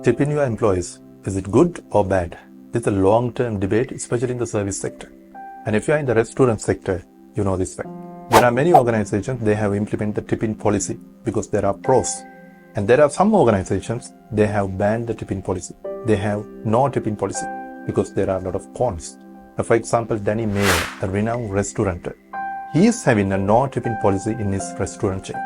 Tipping your employees, is it good or bad? It's a long-term debate, especially in the service sector. And if you are in the restaurant sector, you know this fact. There are many organizations, they have implemented the tipping policy because there are pros. And there are some organizations, they have banned the tipping policy. They have no tipping policy because there are a lot of cons. For example, Danny Mayer, a renowned restaurateur, he is having a no tipping policy in his restaurant chain.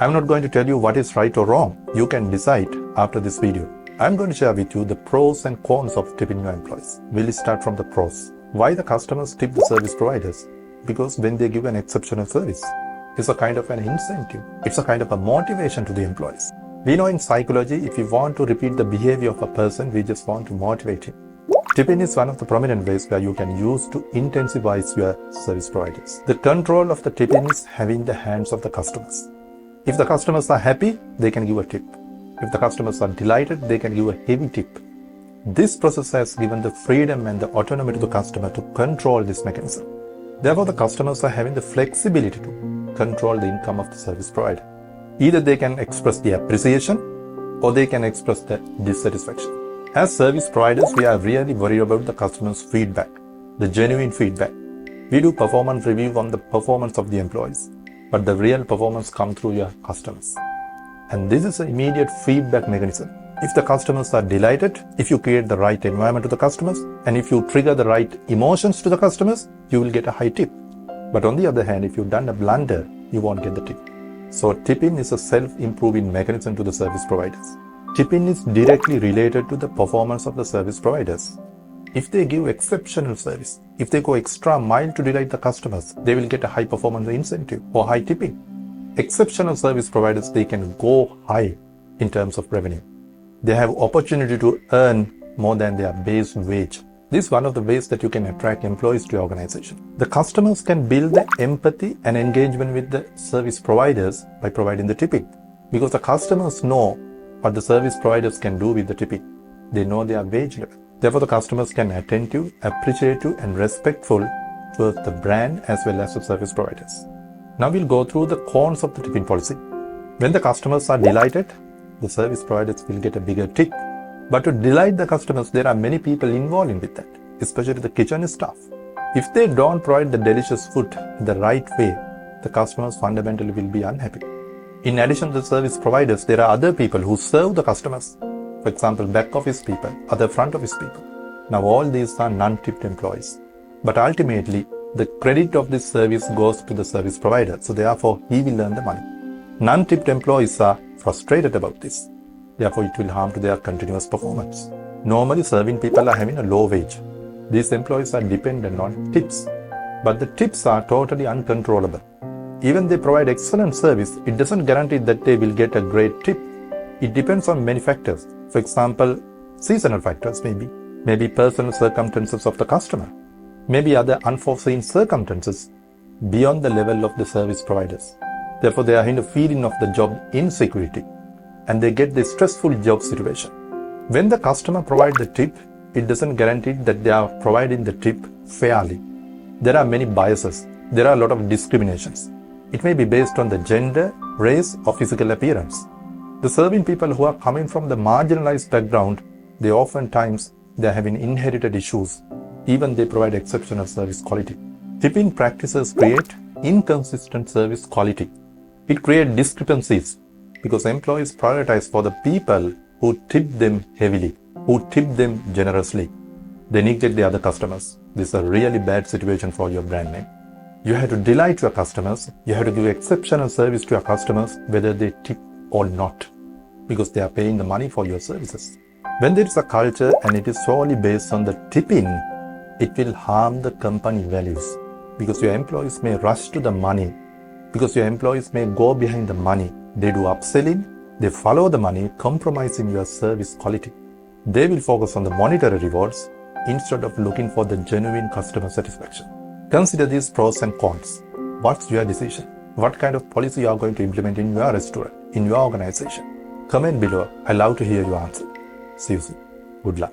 I'm not going to tell you what is right or wrong. You can decide after this video. I'm going to share with you the pros and cons of tipping your employees. We'll start from the pros. Why the customers tip the service providers? Because when they give an exceptional service, it's a kind of an incentive. It's a kind of a motivation to the employees. We know in psychology, if you want to repeat the behavior of a person, we just want to motivate him. Tipping is one of the prominent ways where you can use to intensify your service providers. The control of the tipping is having the hands of the customers. If the customers are happy, they can give a tip. If the customers are delighted, they can give a heavy tip. This process has given the freedom and the autonomy to the customer to control this mechanism. Therefore, the customers are having the flexibility to control the income of the service provider. Either they can express the appreciation or they can express the dissatisfaction. As service providers, we are really worried about the customer's feedback, the genuine feedback. We do performance review on the performance of the employees, but the real performance comes through your customers. And this is an immediate feedback mechanism. If the customers are delighted, if you create the right environment to the customers, and if you trigger the right emotions to the customers, you will get a high tip. But on the other hand, if you've done a blunder, you won't get the tip. So tipping is a self-improving mechanism to the service providers. Tipping is directly related to the performance of the service providers. If they give exceptional service, if they go extra mile to delight the customers, they will get a high performance incentive or high tipping. Exceptional service providers, they can go high in terms of revenue. They have opportunity to earn more than their base wage. This is one of the ways that you can attract employees to your organization. The customers can build the empathy and engagement with the service providers by providing the tipping. Because the customers know what the service providers can do with the tipping. They know their wage level. Therefore, the customers can attentive, appreciative and respectful towards the brand as well as the service providers. Now we'll go through the cons of the tipping policy. When the customers are delighted, the service providers will get a bigger tip. But to delight the customers, there are many people involved in with that, especially the kitchen staff. If they don't provide the delicious food in the right way, the customers fundamentally will be unhappy. In addition to the service providers, there are other people who serve the customers. For example, back office people, other front office people. Now all these are non-tipped employees. But ultimately, the credit of this service goes to the service provider. So therefore, he will earn the money. Non-tipped employees are frustrated about this. Therefore, it will harm to their continuous performance. Normally, serving people are having a low wage. These employees are dependent on tips. But the tips are totally uncontrollable. Even they provide excellent service, it doesn't guarantee that they will get a great tip. It depends on many factors. For example, seasonal factors maybe. Maybe personal circumstances of the customer. Maybe other unforeseen circumstances beyond the level of the service providers. Therefore, they are in a feeling of the job insecurity and they get the stressful job situation. When the customer provides the tip, it doesn't guarantee that they are providing the tip fairly. There are many biases. There are a lot of discriminations. It may be based on the gender, race or physical appearance. The serving people who are coming from the marginalized background, they oftentimes they are having inherited issues. Even they provide exceptional service quality. Tipping practices create inconsistent service quality. It creates discrepancies because employees prioritize for the people who tip them heavily, who tip them generously. They neglect the other customers. This is a really bad situation for your brand name. You have to delight your customers. You have to give exceptional service to your customers, whether they tip or not, because they are paying the money for your services. When there is a culture and it is solely based on the tipping, it will harm the company values because your employees may rush to the money, because your employees may go behind the money. They do upselling, they follow the money, compromising your service quality. They will focus on the monetary rewards instead of looking for the genuine customer satisfaction. Consider these pros and cons. What's your decision? What kind of policy you are going to implement in your restaurant, in your organization? Comment below. I love to hear your answer. See you soon. Good luck.